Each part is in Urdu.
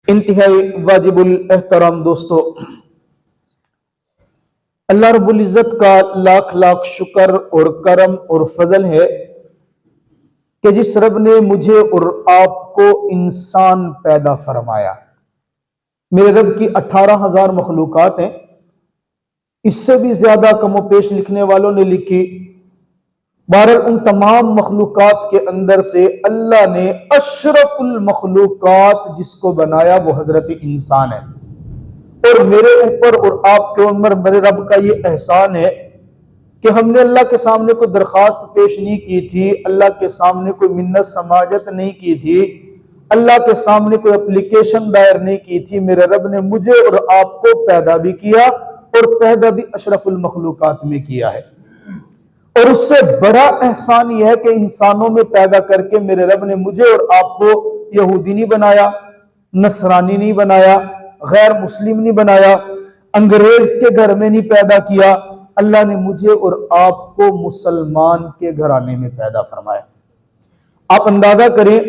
انتہائی واجب الاحترام دوستو، اللہ رب العزت کا لاکھ لاکھ شکر اور کرم اور فضل ہے کہ جس رب نے مجھے اور آپ کو انسان پیدا فرمایا۔ میرے رب کی 18,000 مخلوقات ہیں، اس سے بھی زیادہ کم و پیش لکھنے والوں نے لکھی۔ بہرحال ان تمام مخلوقات کے اندر سے اللہ نے اشرف المخلوقات جس کو بنایا وہ حضرت انسان ہے۔ اور میرے اوپر اور آپ کے عمر میرے رب کا یہ احسان ہے کہ ہم نے اللہ کے سامنے کوئی درخواست پیش نہیں کی تھی، اللہ کے سامنے کوئی منت سماجت نہیں کی تھی، اللہ کے سامنے کوئی اپلیکیشن دائر نہیں کی تھی۔ میرے رب نے مجھے اور آپ کو پیدا بھی کیا اور پیدا بھی اشرف المخلوقات میں کیا ہے۔ اور اس سے بڑا احسان یہ ہے کہ انسانوں میں پیدا کر کے میرے رب نے مجھے اور آپ کو یہودی نہیں بنایا، نصرانی نہیں بنایا، غیر مسلم نہیں بنایا، انگریز کے گھر میں نہیں پیدا کیا۔ اللہ نے مجھے اور آپ کو مسلمان کے گھرانے میں پیدا فرمایا۔ آپ اندازہ کریں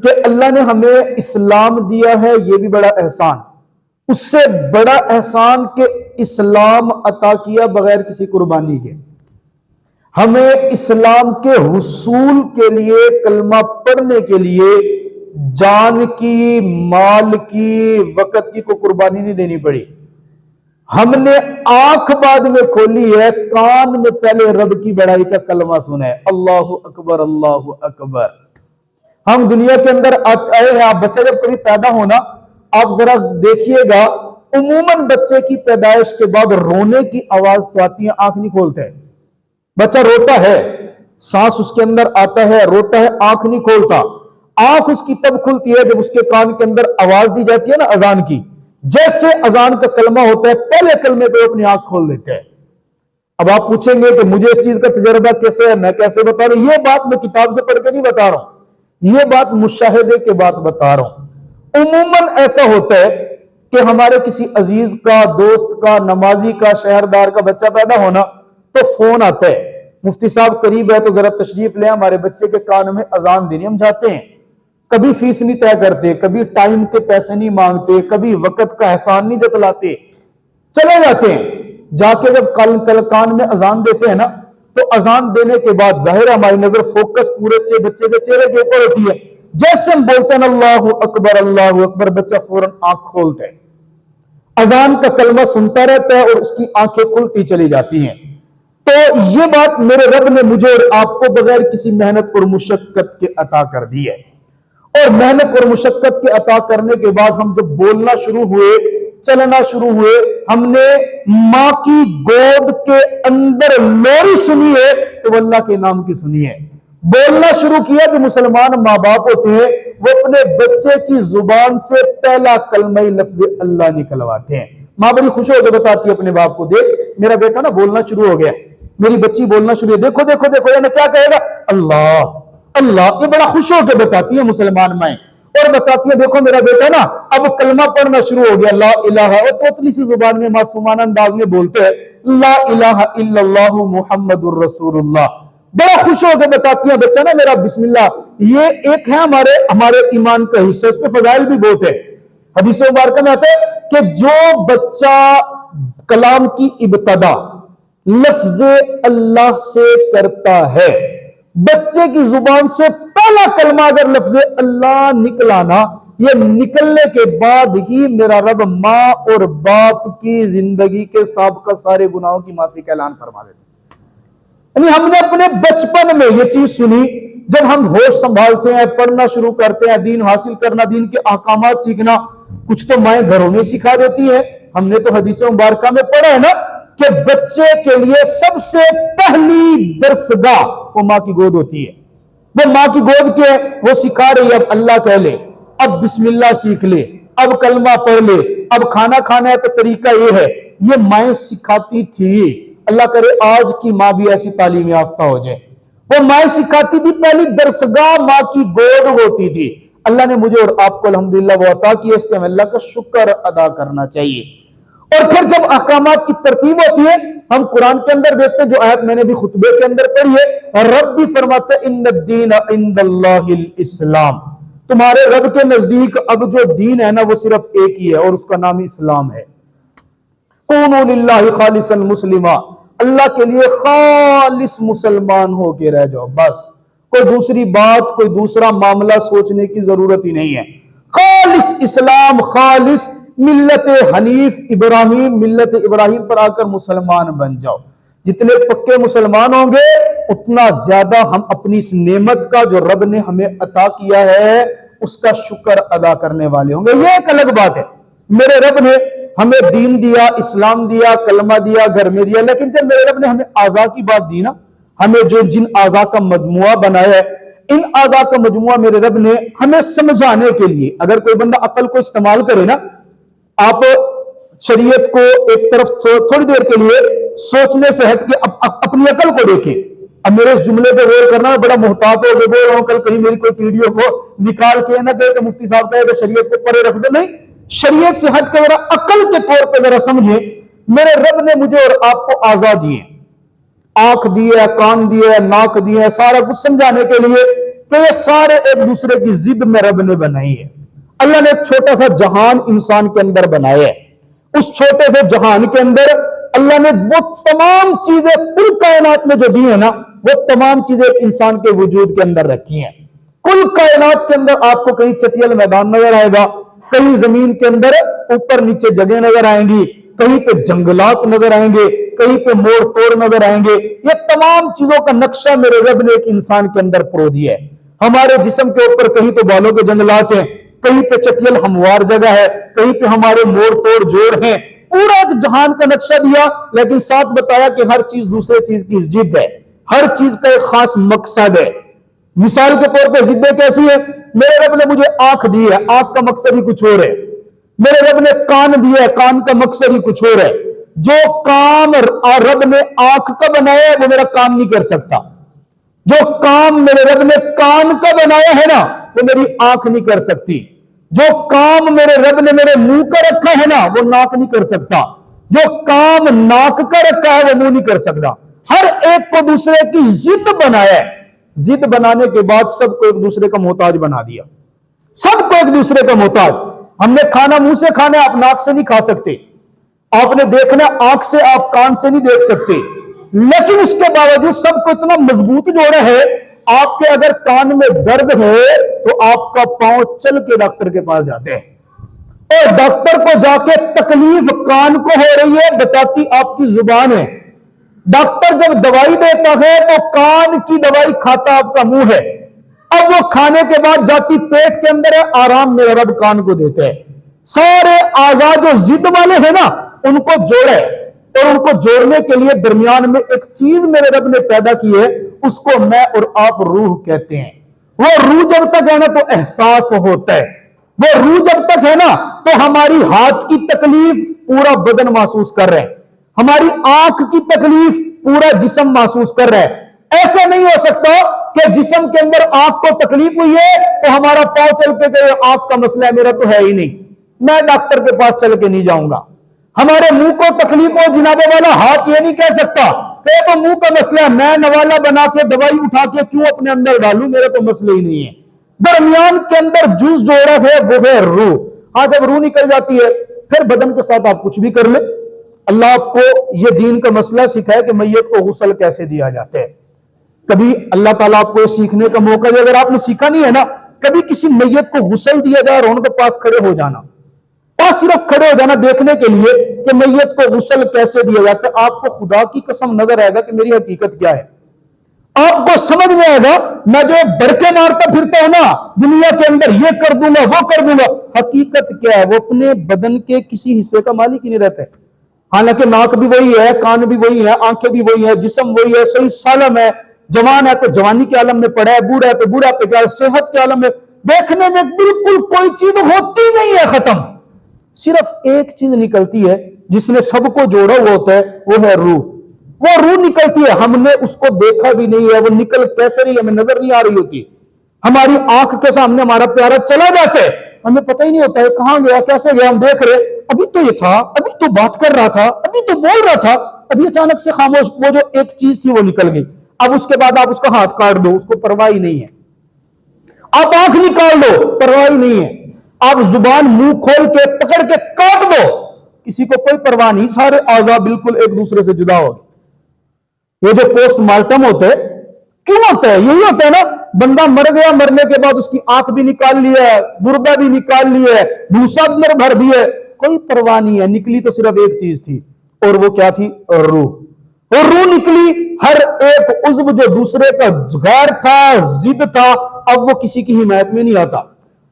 کہ اللہ نے ہمیں اسلام دیا ہے، یہ بھی بڑا احسان۔ اس سے بڑا احسان کہ اسلام عطا کیا بغیر کسی قربانی کے۔ ہمیں اسلام کے حصول کے لیے، کلمہ پڑھنے کے لیے جان کی، مال کی، وقت کی کوئی قربانی نہیں دینی پڑی۔ ہم نے آنکھ بعد میں کھولی ہے، کان میں پہلے رب کی بڑائی کا کلمہ سنا ہے، اللہ اکبر اللہ اکبر۔ ہم دنیا کے اندر آئے ہیں، آپ بچہ جب کبھی پیدا ہونا، آپ ذرا دیکھیے گا، عموماً بچے کی پیدائش کے بعد رونے کی آواز تو آتی ہے، آنکھ نہیں کھولتے۔ بچہ روتا ہے، سانس اس کے اندر آتا ہے، روتا ہے، آنکھ نہیں کھولتا۔ آنکھ اس کی تب کھلتی ہے جب اس کے کان کے اندر آواز دی جاتی ہے نا اذان کی، جیسے اذان کا کلمہ ہوتا ہے پہلے کلمے پہ اپنی آنکھ کھول دیتے ہیں۔ اب آپ پوچھیں گے کہ مجھے اس چیز کا تجربہ کیسے ہے، میں کیسے بتا رہا ہوں؟ یہ بات میں کتاب سے پڑھ کے نہیں بتا رہا ہوں، یہ بات مشاہدے کے بعد بتا رہا ہوں۔ عموماً ایسا ہوتا ہے کہ ہمارے کسی عزیز کا، دوست کا، نمازی کا، شہردار کا بچہ پیدا ہونا تو فون آتا ہے، مفتی صاحب قریب ہے تو ذرا تشریف لیں، ہمارے بچے کے کان میں اذان دینی۔ ہم جاتے ہیں، کبھی فیس نہیں طے کرتے، کبھی ٹائم کے پیسے نہیں مانگتے، کبھی وقت کا احسان نہیں جتلاتے، چلے جاتے ہیں۔ جا کے جب کان میں اذان دیتے ہیں نا تو اذان دینے کے بعد ظاہر ہماری نظر فوکس پورے بچے کے چہرے کے اوپر ہوتی ہے۔ جیسے ہم بولتے ہیں اللہ اکبر، بچہ فوراً آنکھ کھولتا ہے، اذان کا کلمہ سنتا رہتا ہے اور اس کی آنکھیں کھلتی چلی جاتی ہیں۔ تو یہ بات میرے رب نے مجھے اور آپ کو بغیر کسی محنت اور مشقت کے عطا کر دی ہے۔ اور محنت اور مشقت کے عطا کرنے کے بعد ہم جب بولنا شروع ہوئے، چلنا شروع ہوئے، ہم نے ماں کی گود کے اندر لوری سنی ہے تو وہ اللہ کے نام کی سنی ہے۔ بولنا شروع کیا، جو مسلمان ماں باپ ہوتے ہیں وہ اپنے بچے کی زبان سے پہلا کلمہ لفظ اللہ نکلواتے ہیں۔ ماں بڑی خوش ہو کے بتاتی ہے اپنے باپ کو، دیکھ میرا بیٹا نا بولنا شروع ہو گیا، میری بچی بولنا شروع ہے، دیکھو دیکھو دیکھو یہ کیا کہے گا، اللہ اللہ۔ یہ بڑا خوش ہو کے بتاتی ہے مسلمان مائیں، اور بتاتی ہے دیکھو میرا بیٹا نا اب کلمہ پڑھنا شروع ہو گیا، لا الہ، اور توتلی سی زبان میں معصومانہ انداز میں بولتے ہیں لا الہ الا اللہ محمد الرسول اللہ۔ بڑا خوش ہو کے بتاتی ہے بچہ نا میرا بسم اللہ۔ یہ ایک ہے ہمارے ایمان کا حصہ، اس پہ فضائل بھی بہت ہے۔ حدیث مبارکہ میں آتا ہے کہ جو بچہ کلام کی ابتدا لفظ اللہ سے کرتا ہے، بچے کی زبان سے پہلا کلمہ اگر لفظ اللہ نکلانا، یہ نکلنے کے بعد ہی میرا رب ماں اور باپ کی زندگی کے سابقہ سارے گناہوں کی معافی کا اعلان فرما دیتے۔ یعنی ہم نے اپنے بچپن میں یہ چیز سنی، جب ہم ہوش سنبھالتے ہیں، پڑھنا شروع کرتے ہیں، دین حاصل کرنا، دین کے احکامات سیکھنا، کچھ تو مائیں گھروں میں سکھا دیتی ہیں۔ ہم نے تو حدیث مبارکہ میں پڑھا ہے نا کہ بچے کے لیے سب سے پہلی درسگاہ وہ ماں کی گود ہوتی ہے۔ وہ ماں کی گود کے وہ سکھا رہی ہے، اب اللہ کہہ لے، اب بسم اللہ سیکھ لے، اب کلمہ پڑھ لے، اب کھانا کھانا ہے تو طریقہ یہ ہے۔ یہ مائیں سکھاتی تھی، اللہ کرے آج کی ماں بھی ایسی تعلیم یافتہ ہو جائے۔ وہ مائیں سکھاتی تھی، پہلی درسگاہ ماں کی گود ہوتی تھی۔ اللہ نے مجھے اور آپ کو الحمدللہ وہ عطا کیا، اس پہ ہمیں اللہ کا شکر ادا کرنا چاہیے۔ اور پھر جب احکامات کی ترتیب ہوتی ہے، ہم قرآن کے اندر دیکھتے ہیں، جو آیت میں نے بھی خطبے کے اندر پڑھی ہے، رب بھی فرماتا ہے ان الدین عند اللہ الاسلام، تمہارے رب کے نزدیک اب جو دین ہے نا وہ صرف ایک ہی ہے اور اس کا نام اسلام ہے. کونوا للہ خالصا مسلما، اللہ کے لیے خالص مسلمان ہو کے رہ جاؤ، بس کوئی دوسری بات، کوئی دوسرا معاملہ سوچنے کی ضرورت ہی نہیں ہے. خالص اسلام، خالص ملت حنیف ابراہیم، ملت ابراہیم پر آ کر مسلمان بن جاؤ. جتنے پکے مسلمان ہوں گے اتنا زیادہ ہم اپنی اس نعمت کا جو رب نے ہمیں عطا کیا ہے اس کا شکر ادا کرنے والے ہوں گے. یہ ایک الگ بات ہے، میرے رب نے ہمیں دین دیا، اسلام دیا، کلمہ دیا، گھر میں دیا، لیکن جب میرے رب نے ہمیں اعضاء کی بات دی نا، ہمیں جو جن اعضاء کا مجموعہ بنایا ہے، ان اعضاء کا مجموعہ میرے رب نے ہمیں سمجھانے کے لیے، اگر کوئی بندہ عقل کو استعمال کرے نا، آپ شریعت کو ایک طرف تھوڑی دیر کے لیے سوچنے سے ہٹ کے اپنی عقل کو دیکھیں. اب میرے اس جملے پہ غور کرنا بڑا محتاط ہو کہ بول رہا ہوں کل کہیں میری کوئی ویڈیو کو نکال کے نہ دے کہ مفتی صاحب کہے کہ شریعت کو پرے رکھ دو. نہیں، شریعت سے ہٹ کے ذرا عقل کے طور پہ ذرا سمجھیں. میرے رب نے مجھے اور آپ کو اعضاء دیے، آنکھ دی ہے، کان دی ہے، ناک دی ہے، سارا کچھ سمجھانے کے لیے کہ یہ سارے ایک دوسرے کی ضد میں رب نے بنائی ہے. اللہ نے ایک چھوٹا سا جہان انسان کے اندر بنایا ہے. اس چھوٹے سے جہان کے اندر اللہ نے وہ تمام چیزیں کل کائنات میں جو دی ہیں نا، وہ تمام چیزیں ایک انسان کے وجود کے اندر رکھی ہیں. کل کائنات کے اندر آپ کو کہیں چٹیل میدان نظر آئے گا، کہیں زمین کے اندر اوپر نیچے جگہ نظر آئیں گی، کہیں پہ جنگلات نظر آئیں گے، کہیں پہ موڑ توڑ نظر آئیں گے. یہ تمام چیزوں کا نقشہ میرے رب نے ایک انسان کے اندر پرو دیا ہے. ہمارے جسم کے اوپر کہیں تو بالوں کے جنگلات ہیں، کہیں پہ چٹیل ہموار جگہ ہے، کہیں پہ ہمارے موڑ توڑ جوڑ ہیں. پورا ایک جہان کا نقشہ دیا، لیکن ساتھ بتایا کہ ہر چیز دوسرے چیز کی ضد ہے، ہر چیز کا ایک خاص مقصد ہے. مثال کے طور پہ ضدیں کیسی ہے؟ میرے رب نے مجھے آنکھ دی ہے، آنکھ کا مقصد ہی کچھ اور ہے. میرے رب نے کان دیا ہے، کان کا مقصد ہی کچھ اور ہے. جو کام رب نے آنکھ کا بنایا ہے وہ میرا کام نہیں کر سکتا. جو کام میرے رب نے کان کا بنایا ہے نا وہ میری آنکھ نہیں کر سکتی. جو کام میرے رب نے میرے منہ کا رکھا ہے نا وہ ناک نہیں کر سکتا. جو کام ناک کا رکھا ہے وہ منہ نہیں کر سکتا. ہر ایک کو دوسرے کی ضد بنایا ہے. ضد بنانے کے بعد سب کو ایک دوسرے کا محتاج بنا دیا، سب کو ایک دوسرے کا محتاج. ہم نے کھانا منہ سے کھانا، آپ ناک سے نہیں کھا سکتے. آپ نے دیکھنا آنکھ سے، آپ کان سے نہیں دیکھ سکتے. لیکن اس کے باوجود سب کو اتنا مضبوط جوڑا ہے. آپ کے اگر کان میں درد ہے تو آپ کا پاؤں چل کے ڈاکٹر کے پاس جاتے ہیں، اور ڈاکٹر کو جا کے تکلیف کان کو ہو رہی ہے بتاتی آپ کی زبان ہے. ڈاکٹر جب دوائی دیتا ہے تو کان کی دوائی کھاتا آپ کا منہ ہے. اب وہ کھانے کے بعد جاتی پیٹ کے اندر ہے، آرام میرا رب کان کو دیتا ہے. سارے اعضاء جو ضد والے ہیں نا ان کو جوڑے، اور ان کو جوڑنے کے لیے درمیان میں ایک چیز میرے رب نے پیدا کی ہے، اس کو میں اور آپ روح کہتے ہیں. وہ روح جب تک ہے نا تو احساس ہوتا ہے. وہ روح جب تک ہے نا تو ہماری ہاتھ کی تکلیف پورا بدن محسوس کر رہے ہیں، ہماری آنکھ کی تکلیف پورا جسم محسوس کر رہا ہے. ایسا نہیں ہو سکتا کہ جسم کے اندر آنکھ کو تکلیف ہوئی ہے تو ہمارا پاؤں چل کے کہ آنکھ کا مسئلہ ہے، میرا تو ہے ہی نہیں، میں ڈاکٹر کے پاس چل کے نہیں جاؤں گا. ہمارے منہ کو تکلیف ہو، جناب والا ہاتھ یہ نہیں کہہ سکتا کہ تو منہ کا مسئلہ ہے، میں نوالا بنا کے دوائی اٹھا کے کیوں اپنے اندر ڈالوں، میرا تو مسئلہ ہی نہیں ہے. درمیان کے اندر جز جوڑا ہے وہ ہے روح. ہاں جب روح نکل جاتی ہے پھر بدن کے ساتھ آپ کچھ بھی کر لیں. اللہ آپ کو یہ دین کا مسئلہ سکھائے کہ میت کو غسل کیسے دیا جاتا ہے. کبھی اللہ تعالیٰ آپ کو یہ سیکھنے کا موقع دے، اگر آپ نے سیکھا نہیں ہے نا، کبھی کسی میت کو غسل دیا جائے اور ان کے پاس کھڑے ہو جانا، پاس صرف کھڑے ہو جانا دیکھنے کے لیے کہ میت کو غسل کیسے دیا جاتا ہے. آپ کو خدا کی قسم نظر آئے گا کہ میری حقیقت کیا ہے. آپ کو سمجھ میں آئے گا میں جو برکے مارتا پھرتا ہوں نا دنیا کے اندر، یہ کر دوں گا وہ کر دوں گا، حقیقت کیا ہے؟ وہ اپنے بدن کے کسی حصے کا مالک ہی نہیں رہتا ہے. حالانکہ ناک بھی وہی ہے، کان بھی وہی ہے، آنکھیں بھی وہی ہیں، جسم وہی ہے، صحیح سالم ہے. جوان ہے تو جوانی کے عالم میں پڑا ہے، بوڑھا ہے تو بوڑھا پہ کیا ہے، صحت کے عالم میں. دیکھنے میں بالکل کوئی چیز ہوتی نہیں ہے، ختم. صرف ایک چیز نکلتی ہے جس نے سب کو جوڑا ہوا ہوتا ہے، وہ ہے روح. وہ روح نکلتی ہے، ہم نے اس کو دیکھا بھی نہیں ہے، وہ نکل کیسے رہی ہمیں نظر نہیں آ رہی ہوتی. ہماری آنکھ کے سامنے ہمارا پیارا چلا جاتا ہے، ہمیں پتہ ہی نہیں ہوتا ہے کہاں گیا، کیسے گیا. ہم دیکھ رہے ابھی تو یہ تھا، ابھی تو بات کر رہا تھا، ابھی تو بول رہا تھا، ابھی اچانک سے خاموش. وہ جو ایک چیز تھی وہ نکل گئی. اب اس کے بعد آپ اس کا ہاتھ کاٹ دو، اس کو پرواہ ہی نہیں ہے. آپ آنکھ نکال دو پرواہ نہیں ہے، آپ زبان منہ کھول کے پکڑ کے کاٹ دو، کسی کو کوئی پرواہ نہیں، سارے اعضاء بالکل ایک دوسرے سے جدا ہو گئے۔ یہ جو پوسٹ مارٹم ہوتے کیوں ہوتا ہے؟ یہی ہوتا ہے نا، بندہ مر گیا، مرنے کے بعد اس کی آنکھ بھی نکال لیا ہے، گردہ بھی نکال لیا ہے، بھوسا اندر بھر بھی ہے، کوئی پرواہ نہیں ہے، نکلی تو صرف ایک چیز تھی، اور وہ کیا تھی؟ روح۔ اور روح نکلی، ہر ایک عضو جو دوسرے کا غیر تھا، ضد تھا، اب وہ کسی کی حمایت میں نہیں آتا،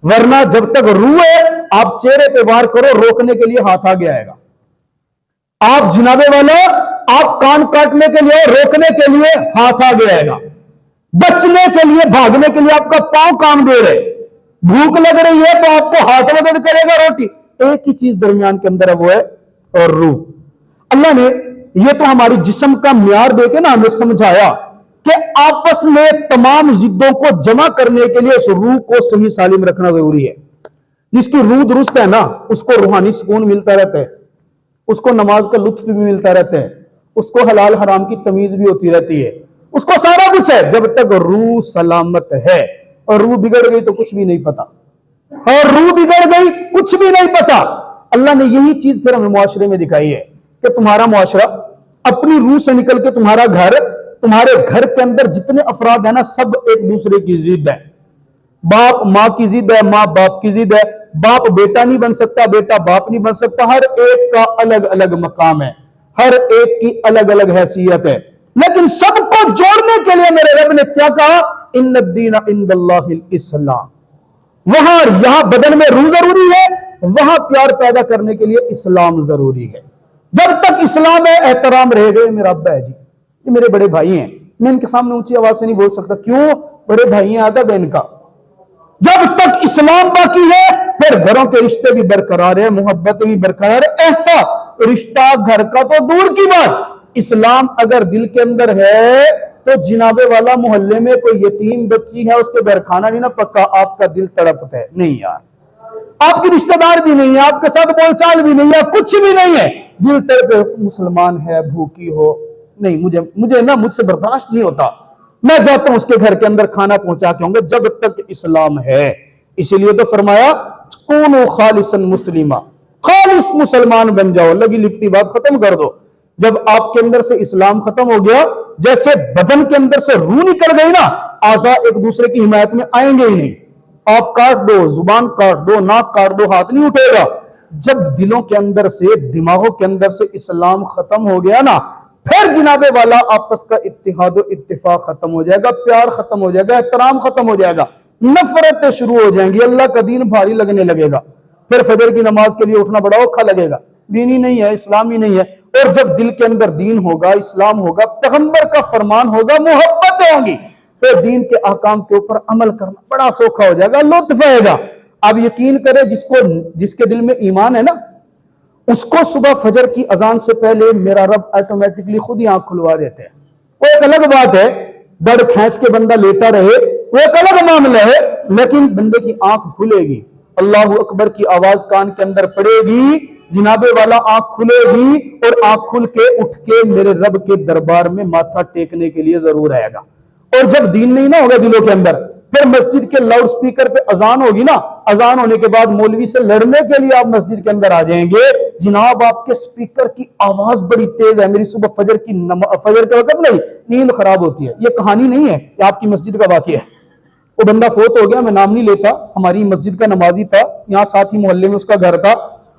ورنہ جب تک روح ہے آپ چہرے پہ وار کرو، روکنے کے لیے ہاتھ آگے آئے گا، آپ جنابے والا آپ کان کاٹنے کے لیے، روکنے کے لیے ہاتھ آگے آئے گا، بچنے کے لیے، بھاگنے کے لیے آپ کا پاؤں کام دے رہے، بھوک لگ رہی ہے تو آپ کو ہاتھ مدد کرے گا روٹی، ایک ہی چیز درمیان کے اندر ہے، وہ ہے اور روح۔ اللہ نے یہ تو ہماری جسم کا معیار دے کے نا ہمیں سمجھایا کہ آپس میں تمام ضدوں کو جمع کرنے کے لیے اس روح کو صحیح سالم رکھنا ضروری ہے۔ جس کی روح درست ہے نا، اس کو روحانی سکون ملتا رہتا ہے، اس کو نماز کا لطف بھی ملتا رہتا ہے، اس کو حلال حرام کی تمیز بھی ہوتی رہتی ہے، اس کو سارا کچھ ہے، جب تک روح سلامت ہے۔ اور روح بگڑ گئی تو کچھ بھی نہیں پتا، اور روح بگڑ گئی کچھ بھی نہیں پتا۔ اللہ نے یہی چیز پھر ہمیں معاشرے میں دکھائی ہے کہ تمہارا معاشرہ اپنی روح سے نکل کے تمہارا گھر، تمہارے گھر کے اندر جتنے افراد ہیں نا، سب ایک دوسرے کی ضد ہے، باپ ماں کی ضد ہے، ماں باپ کی ضد ہے، باپ بیٹا نہیں بن سکتا، بیٹا باپ نہیں بن سکتا، ہر ایک کا الگ الگ مقام ہے، ہر ایک کی الگ الگ حیثیت ہے، لیکن سب کو جوڑنے کے لیے میرے رب نے کیا کہا؟ ان الدین عند اللہ الاسلام۔ وہاں یہاں بدن میں روح ضروری ہے، وہاں پیار پیدا کرنے کے لیے اسلام ضروری ہے۔ جب تک اسلام ہے احترام رہے گا۔ میرا ابا ہے جی، یہ میرے بڑے بھائی ہیں، میں ان کے سامنے اونچی آواز سے نہیں بول سکتا، کیوں؟ بڑے بھائی ہیں، ادب ہے ان کا۔ جب تک اسلام باقی ہے پھر گھروں کے رشتے بھی برقرار ہے، محبت بھی برقرار ہے، ایسا رشتہ گھر کا تو دور کی بات، اسلام اگر دل کے اندر ہے تو جنابے والا محلے میں کوئی یتیم بچی ہے، اس کے گھر کھانا نہیں نہ پکا، آپ کا دل تڑپتا ہے نہیں یار، آپ کی رشتہ دار بھی نہیں ہے، آپ کے ساتھ بول چال بھی نہیں ہے، کچھ بھی نہیں ہے، دل تڑپے، مسلمان ہے، بھوکی ہو، نہیں مجھے نا مجھ سے برداشت نہیں ہوتا، میں جاتا ہوں اس کے گھر کے اندر کھانا پہنچا کے ہوں گے، جب تک اسلام ہے۔ اسی لیے تو فرمایا کونوا خالصا مسلما، خالص مسلمان بن جاؤ، لگی لپٹی بات ختم کر دو۔ جب آپ کے اندر سے اسلام ختم ہو گیا، جیسے بدن کے اندر سے روح نکل گئی نا، اعضاء ایک دوسرے کی حمایت میں آئیں گے ہی نہیں، آپ کاٹ دو، زبان کاٹ دو، ناک کاٹ دو، ہاتھ نہیں اٹھے گا۔ جب دلوں کے اندر سے، دماغوں کے اندر سے اسلام ختم ہو گیا نا، پھر جناب والا آپس کا اتحاد و اتفاق ختم ہو جائے گا، پیار ختم ہو جائے گا، احترام ختم ہو جائے گا، نفرتیں شروع ہو جائیں گی، اللہ کا دین بھاری لگنے لگے گا، پھر فجر کی نماز کے لیے اٹھنا بڑا اوکھا لگے گا، دین ہی نہیں ہے، اسلام ہی نہیں ہے۔ اور جب دل کے اندر دین ہوگا، اسلام ہوگا، پیغمبر کا فرمان ہوگا، محبتیں ہوں گی، پھر دین کے احکام کے اوپر عمل کرنا بڑا سوکھا ہو جائے گا، لطف آئے گا۔ اب یقین کرے جس کے دل میں ایمان ہے نا، اس کو صبح فجر کی اذان سے پہلے میرا رب آٹومیٹکلی خود ہی آنکھ کھلوا دیتے ہیں۔ وہ ایک الگ بات ہے، دڑ کھینچ کے بندہ لیٹا رہے، وہ ایک الگ معاملہ ہے، لیکن بندے کی آنکھ کھلے گی، اللہ اکبر کی آواز کان کے اندر پڑے گی، جنابے والا آنکھ کھلے گی، اور آنکھ کھل کے اٹھ کے میرے رب کے دربار میں ماتھا ٹیکنے کے لیے ضرور آئے گا۔ اور جب دین نہیں نہ ہوگا دلوں کے اندر، پھر مسجد کے لاؤڈ سپیکر پہ اذان ہوگی نا، اذان ہونے کے بعد مولوی سے لڑنے کے لیے آپ مسجد کے اندر آ جائیں گے، جناب آپ کے سپیکر کی آواز بڑی تیز ہے، میری صبح فجر کے وقت نہیں نیند خراب ہوتی ہے، یہ کہانی نہیں ہے، یہ آپ کی مسجد کا واقعہ ہے۔ وہ بندہ فوت ہو گیا، میں نام نہیں لیتا، ہماری مسجد کا نمازی تھا، یہاں ساتھ ہی محلے میں اس کا گھر تھا،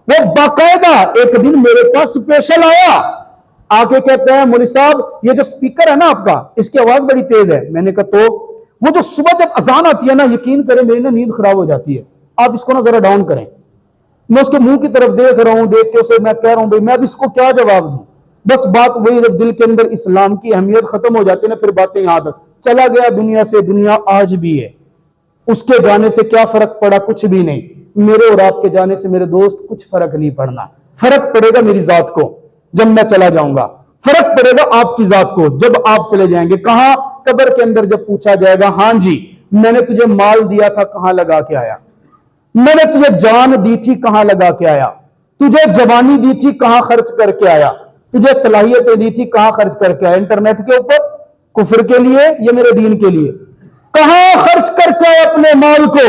وہ باقاعدہ ایک دن میرے پاس اسپیشل آیا، آ کے کہتا ہے مولوی صاحب یہ جو سپیکر ہے نا آپ کا، اس کی آواز بڑی تیز ہے۔ میں نے کہا تو وہ جو صبح جب اذان آتی ہے نا، یقین کریں میری نا نیند خراب ہو جاتی ہے، آپ اس کو نا ذرا ڈاؤن کریں۔ میں اس کے منہ کی طرف دیکھ رہا ہوں، دیکھ کے اسے میں کہہ رہا ہوں بھائی میں اب اس کو کیا جواب دوں، بس بات وہی، جب دل کے اندر اسلام کی اہمیت ختم ہو جاتی ہے نا، پھر باتیں یاد چلا گیا دنیا سے، دنیا آج بھی ہے، اس کے جانے سے کیا فرق پڑا؟ کچھ بھی نہیں، میرے اور آپ کے جانے سے میرے دوست کچھ فرق نہیں پڑنا، فرق پڑے گا میری ذات کو جب میں چلا جاؤں گا، فرق پڑے گا آپ کی ذات کو جب آپ چلے جائیں گے۔ کہاں؟ قبر کے اندر جب پوچھا جائے گا، ہاں جی میں نے تجھے مال دیا تھا کہاں لگا کے آیا، میں نے تجھے جان دی تھی کہاں لگا کے آیا، تجھے جوانی دی تھی کہاں خرچ کر کے آیا، تجھے صلاحیتیں دی تھی کہاں خرچ کر کے آیا، انٹرنیٹ کے اوپر، کفر کے لیے یا میرے دین کے لیے؟ کہاں خرچ کر کے اپنے مال کو؟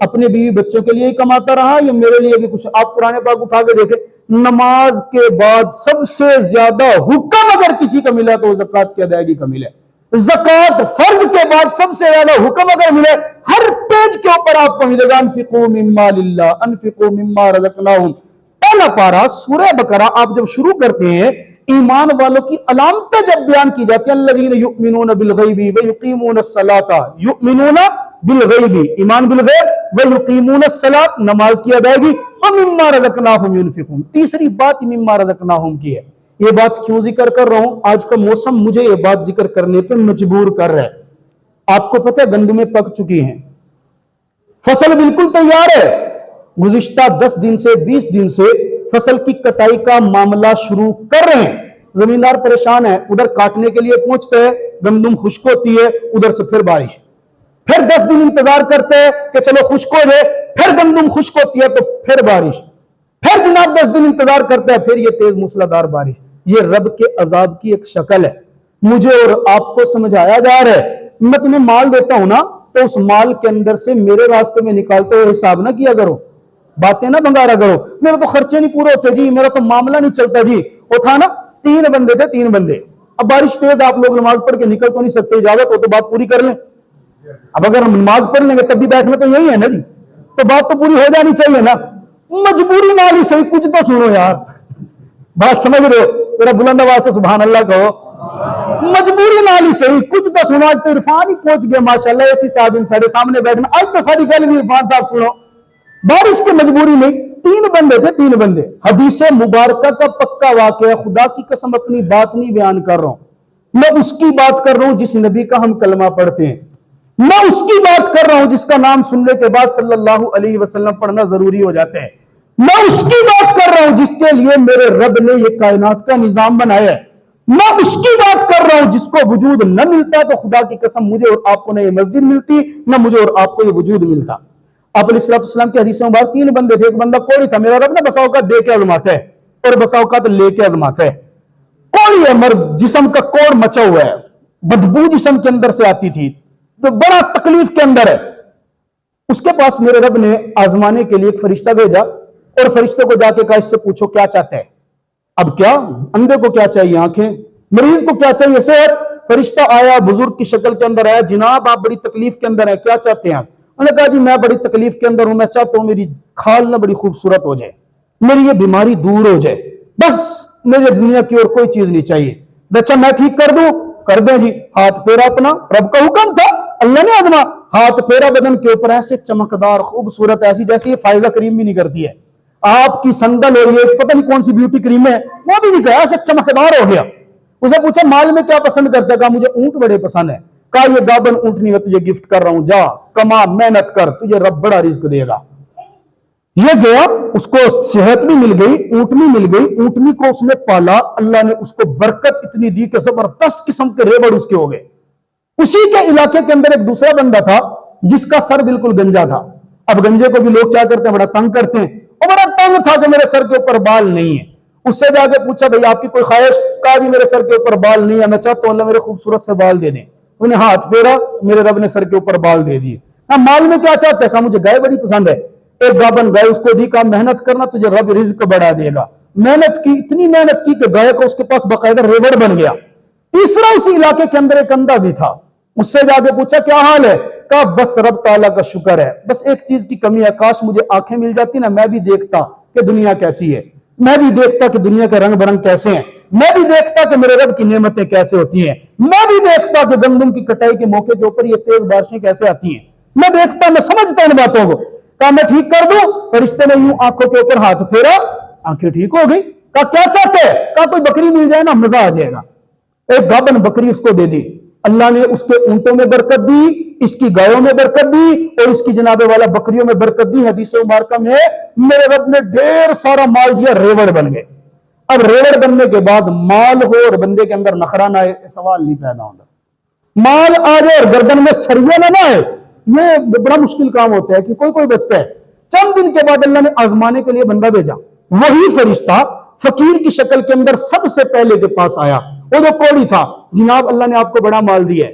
اپنے بیوی بچوں کے لیے ہی کماتا رہا یا میرے لیے بھی کچھ؟ آپ قرآن پاک اٹھا کے دیکھیں، نماز کے بعد سب سے زیادہ حکم اگر کسی کا ملا تو وہ زکوٰۃ کی ادائیگی کا ملا ہے۔ زکوٰۃ فرض کے بعد سب سے زیادہ حکم اگر ملے، ہر پیج کے اوپر آپ کو ملے گا انفقوا مما للہ، انفقوا مما رزقناہم۔ پہلا پارہ سورہ بقرہ آپ جب شروع کرتے ہیں، ایمان والوں کی علامتیں جب بیان کی جاتی ہیں، الذین یؤمنون بالغیب ویقیمون الصلاۃ، یؤمنون بالغیب ایمان بالغیب، ویقیمون الصلاۃ نماز کی ادائیگی، ومما رزقناہم ینفقون۔ تیسری بات مما رزقناہم کی ہے۔ یہ بات کیوں ذکر کر رہا ہوں؟ آج کا موسم مجھے یہ بات ذکر کرنے پہ مجبور کر رہا ہے۔ آپ کو پتہ ہے گندمیں پک چکی ہیں، فصل بالکل تیار ہے، گزشتہ 10 دن سے 20 دن سے فصل کی کٹائی کا معاملہ شروع کر رہے ہیں، زمیندار پریشان ہے، ادھر کاٹنے کے لیے پہنچتے ہیں، گندم خشک ہوتی ہے، ادھر سے پھر بارش، پھر 10 دن انتظار کرتے ہیں کہ چلو خشک ہو جائے، پھر گندم خشک ہوتی ہے تو پھر بارش، پھر جناب 10 دن انتظار کرتے ہیں، پھر یہ تیز موسلادھار بارش۔ یہ رب کے عذاب کی ایک شکل ہے، مجھے اور آپ کو سمجھایا جا رہا ہے۔ میں تمہیں مال دیتا ہوں نا، تو اس مال کے اندر سے میرے راستے میں نکالتے ہوئے حساب نہ کیا کرو، باتیں نہ بنگارا کرو، میرے تو خرچے نہیں پورے ہوتے جی، میرا تو معاملہ نہیں چلتا جی۔ وہ تھا نا 3 بندے تھے، 3 بندے، اب بارش تیز، آپ لوگ نماز پڑھ کے نکل تو نہیں سکتے، اجازت ہو تو بات پوری کر لیں۔ اب اگر ہم نماز پڑھ لیں گے تب بھی بیٹھنا تو یہی ہے نا جی، تو بات تو پوری ہو جانی چاہیے نا، مجبوری نہ ہی صحیح، کچھ تو سنو یار، بات سمجھ رہے ہو؟ میرا بلند آواز سے سبحان اللہ کہو، مجبوری نہ ہی صحیح، کچھ تو سنو۔ آج تو عرفان ہی پہنچ گیا ماشاءاللہ، ایسی صاحب ان سارے سامنے بیٹھنا، آج تو ساری گل بھی عرفان صاحب سنو، بارش کی مجبوری نہیں، 3 بندے تھے، 3 بندے، حدیث مبارکہ کا پکا واقعہ، خدا کی قسم اپنی بات نہیں بیان کر رہا ہوں، میں اس کی بات کر رہا ہوں جس نبی کا ہم کلمہ پڑھتے ہیں، میں اس کی بات کر رہا ہوں جس کا نام سننے کے بعد صلی اللہ علیہ وسلم پڑھنا ضروری ہو جاتا ہے، میں اس کی بات کر رہا ہوں جس کے لیے میرے رب نے یہ کائنات کا نظام بنایا ہے، میں اس کی بات کر رہا ہوں جس کو وجود نہ ملتا تو خدا کی قسم مجھے اور آپ کو نہ یہ مسجد ملتی، نہ مجھے اور آپ کو یہ وجود ملتا۔ آپ علیہ السلام کی حدیثوں میں 3 بندے تھے، ایک بندہ کوڑی تھا، میرا رب نے بسا اوقات دے کے آزماتا ہے اور بسا اوقات لے کے آزماتا ہے۔ کوڑی ہے، مرد جسم کا کوڑ مچا ہوا ہے، بدبو جسم کے اندر سے آتی تھی، تو بڑا تکلیف کے اندر ہے، اس کے پاس میرے رب نے آزمانے کے لیے ایک فرشتہ بھیجا اور فرشتے کو جا کے کہا اس سے پوچھو کیا چاہتا ہے۔ اب کیا، اندھے کو کیا چاہیے آنکھیں، مریض کو کیا چاہیے صحت۔ فرشتہ آیا، بزرگ کی شکل کے اندر آیا، جناب آپ بڑی تکلیف کے اندر ہیں، کیا چاہتے ہیں آپ؟ انہوں نے کہا جی میں بڑی تکلیف کے اندر ہوں، میں چاہتا ہوں میری کھال نہ بڑی خوبصورت ہو جائے، میری یہ بیماری دور ہو جائے، بس مجھے دنیا کی اور کوئی چیز نہیں چاہیے۔ اچھا میں ٹھیک کر دوں؟ کر دیں جی، ہاتھ پھیرا اپنا، رب کا حکم تھا، اللہ نے آزما، ہاتھ پھیرا بدن کے اوپر، ایسے چمکدار خوبصورت، ایسی جیسے یہ فائزہ کریم بھی نہیں کرتی ہے، آپ کی سندل ہو رہی ہے، پتہ نہیں کون سی بیوٹی کریم ہے، وہ بھی نہیں کہا، ایسے چمکدار ہو گیا۔ اسے پوچھا مال میں کیا پسند کرتا ہے؟ کہا مجھے اونٹ بڑے پسند ہے۔ کہا یہ گابن اونٹنی میں تجھے گفٹ کر رہا ہوں، جا کما محنت کر، تجھے رب بڑا رزق دے گا۔ یہ گیا، اس کو صحت بھی مل گئی، اونٹنی مل گئی، اونٹنی کو اس نے پالا، اللہ نے اس کو برکت اتنی دی کہ زبردست قسم کے ریوڑ اس کے ہو گئے۔ اسی کے علاقے کے اندر ایک دوسرا بندہ تھا جس کا سر بالکل گنجا تھا۔ اب گنجے کو بھی لوگ کیا کرتے ہیں؟ بڑا تنگ کرتے ہیں، اور بڑا تنگ تھا کہ میرے سر کے اوپر بال نہیں ہے۔ اس سے جا کے پوچھا بھئی آپ کی کوئی خواہش؟ کہا جی میرے سر کے اوپر بال نہیں ہے، میں چاہتا ہوں اللہ میرے خوبصورت سے بال دے دیں۔ انہیں ہاتھ پھیرا، میرے رب نے سر کے اوپر بال دے دیے۔ مال میں کیا چاہتے ہیں؟ کہا مجھے گائے بڑی پسند ہے، ایک گابن گائے اس کو دی، کہا محنت کرنا تجھے رب رزق بڑھا دے گا۔ محنت کی، اتنی محنت کی کہ گائے کو اس کے پاس باقاعدہ ریوڑ بن گیا۔ تیسرا اسی علاقے کے اندر ایک اندھا بھی تھا، اس سے جا کے پوچھا کیا حال ہے؟ کہا بس رب تعالیٰ کا شکر ہے، بس ایک چیز کی کمی ہے، کاش مجھے آنکھیں مل جاتی نا، میں بھی دیکھتا کہ دنیا کیسی ہے، میں بھی دیکھتا کہ دنیا کے رنگ برنگ کیسے ہیں، میں بھی دیکھتا کہ میرے رب کی نعمتیں کیسے ہوتی ہیں، میں بھی دیکھتا کہ گندم کی کٹائی کے موقع کے اوپر یہ تیز بارشیں کیسے آتی ہیں، میں دیکھتا، میں سمجھتا ان باتوں کو۔ کہا میں ٹھیک کر دوں؟ فرشتے نے یوں آنکھوں کے اوپر ہاتھ پھیرا، آنکھیں ٹھیک ہو گئی۔ کہا کیا چاہتے ہیں؟ کہا کوئی بکری مل جائے نا مزہ آ جائے گا۔ ایک گابن بکری اس کو دے دی، اللہ نے اس کے اونٹوں میں برکت دی، اس کی گایوں میں برکت دی، اور اس کی جناب والا بکریوں میں برکت دی۔ حدیث مبارکہ میں میرے رب نے ڈھیر سارا مال دیا، ریوڑ بن گئے۔ اب ریوڑ بننے کے بعد مال ہو اور بندے کے اندر نخرہ نہ آئے، سوال نہیں پیدا ہوتا۔ مال آ جائے اور گردن میں سریہ نہ آئے، یہ بڑا مشکل کام ہوتا ہے کہ کوئی بچتا ہے۔ چند دن کے بعد اللہ نے آزمانے کے لیے بندہ بھیجا، وہی فرشتہ فقیر کی شکل کے اندر سب سے پہلے کے پاس آیا، وہ جو کوڑی تھا، جناب اللہ نے آپ کو بڑا مال دیا ہے،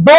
2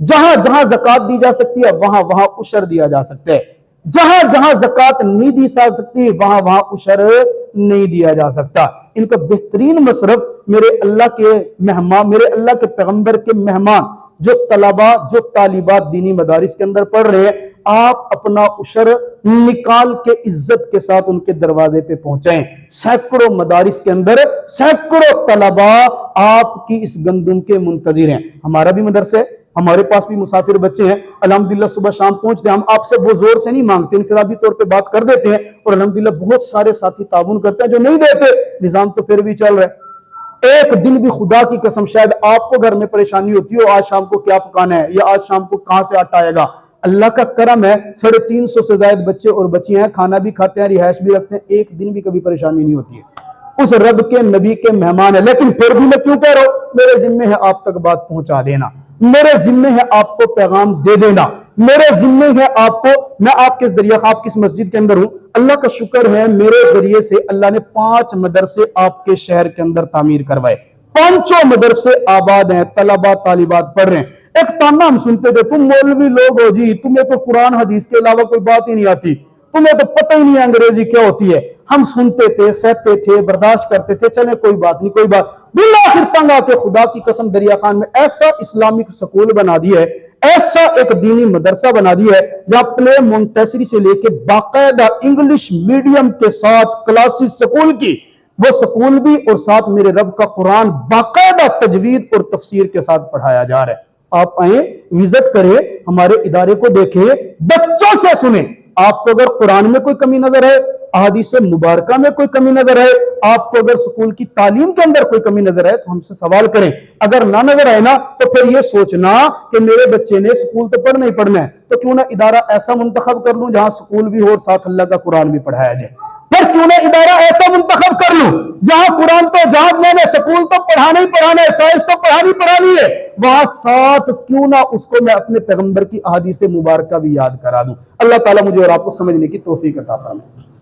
جہاں جہاں زکات دی جا سکتی ہے وہاں وہاں عشر دیا جا سکتا ہے، جہاں جہاں زکات نہیں دی جا سکتی وہاں وہاں عشر نہیں دیا جا سکتا۔ ان کا بہترین مصرف میرے اللہ کے مہمان، میرے اللہ کے پیغمبر کے مہمان جو طلباء، جو طالبات دینی مدارس کے اندر پڑھ رہے ہیں، آپ اپنا عشر نکال کے عزت کے ساتھ ان کے دروازے پہ پہنچائیں۔ سینکڑوں مدارس کے اندر سینکڑوں طلباء آپ کی اس گندم کے منتظر ہیں۔ ہمارا بھی مدرسہ ہے، ہمارے پاس بھی مسافر بچے ہیں، الحمدللہ صبح شام پہنچتے ہیں۔ ہم آپ سے وہ زور سے نہیں مانگتے، انفرادی طور پہ بات کر دیتے ہیں، اور الحمدللہ بہت سارے ساتھی تعاون کرتے ہیں، جو نہیں دیتے نظام تو پھر بھی چل رہا ہے۔ ایک دن بھی خدا کی قسم شاید آپ کو گھر میں پریشانی ہوتی ہو، آج شام کو کیا پکانا ہے یا آج شام کو کہاں سے آٹا آئے گا، اللہ کا کرم ہے 350 سے زائد بچے اور بچیاں ہیں، کھانا بھی کھاتے ہیں، رہائش بھی رکھتے ہیں، ایک دن بھی کبھی پریشانی نہیں ہوتی ہے۔ اس رب کے نبی کے مہمان ہے، لیکن پھر بھی میں کیوں کہہ رہا ہوں، میرے ذمہ ہے آپ تک بات پہنچا دینا، میرے ذمہ ہے آپ کو پیغام دے دینا، میرے ذمہ ہے آپ کو، میں آپ کے ذریعہ، آپ کس مسجد کے اندر ہوں، اللہ کا شکر ہے میرے ذریعے سے اللہ نے 5 مدرسے آپ کے شہر کے اندر تعمیر کروائے، 5 مدرسے آباد ہیں، طلباء طالبات پڑھ رہے ہیں۔ ایک تانا ہم سنتے تھے، تم مولوی لوگ ہو جی، تمہیں تو قرآن حدیث کے علاوہ کوئی بات ہی نہیں آتی، تمہیں تو پتہ ہی نہیں انگریزی کیا ہوتی ہے۔ ہم سنتے تھے، سہتے تھے، برداشت کرتے تھے، چلے کوئی بات نہیں، کوئی بات۔ بالآخر تنگ آ کے خدا کی قسم دریا خان میں ایسا اسلامک سکول بنا دیا ہے، ایسا ایک دینی مدرسہ بنا دیا ہے جہاں پلے مونٹیسری سے لے کے باقاعدہ انگلش میڈیم کے ساتھ کلاسز سکول کی، وہ سکول بھی، اور ساتھ میرے رب کا قرآن باقاعدہ تجوید اور تفسیر کے ساتھ پڑھایا جا رہا ہے۔ آپ آئیں، وزٹ کریں، ہمارے ادارے کو دیکھیں، بچوں سے سنیں۔ آپ کو اگر قرآن میں کوئی کمی نظر ہے، احادیث مبارکہ میں کوئی کمی نظر ہے، آپ کو اگر سکول کی تعلیم کے اندر کوئی کمی نظر ہے تو ہم سے سوال کریں۔ اگر نہ نظر آئے نا تو پھر یہ سوچنا کہ میرے بچے نے سکول تو پڑھنا ہی پڑھنا ہے، تو کیوں نہ ادارہ ایسا منتخب کر لوں جہاں سکول بھی ہو اور ساتھ اللہ کا قرآن بھی پڑھایا جائے، پھر کیوں نہ ادارہ ایسا منتخب کر لوں جہاں قرآن تو جہاں میں نے سکول تو پڑھانا ہی پڑھانا ہے، سائنس تو پڑھانی ہے، وہاں ساتھ کیوں نہ اس کو میں اپنے پیغمبر کی احادیث مبارکہ بھی یاد کرا دوں۔ اللہ تعالیٰ مجھے اور آپ کو سمجھنے کی توفیق عطا فرمائے۔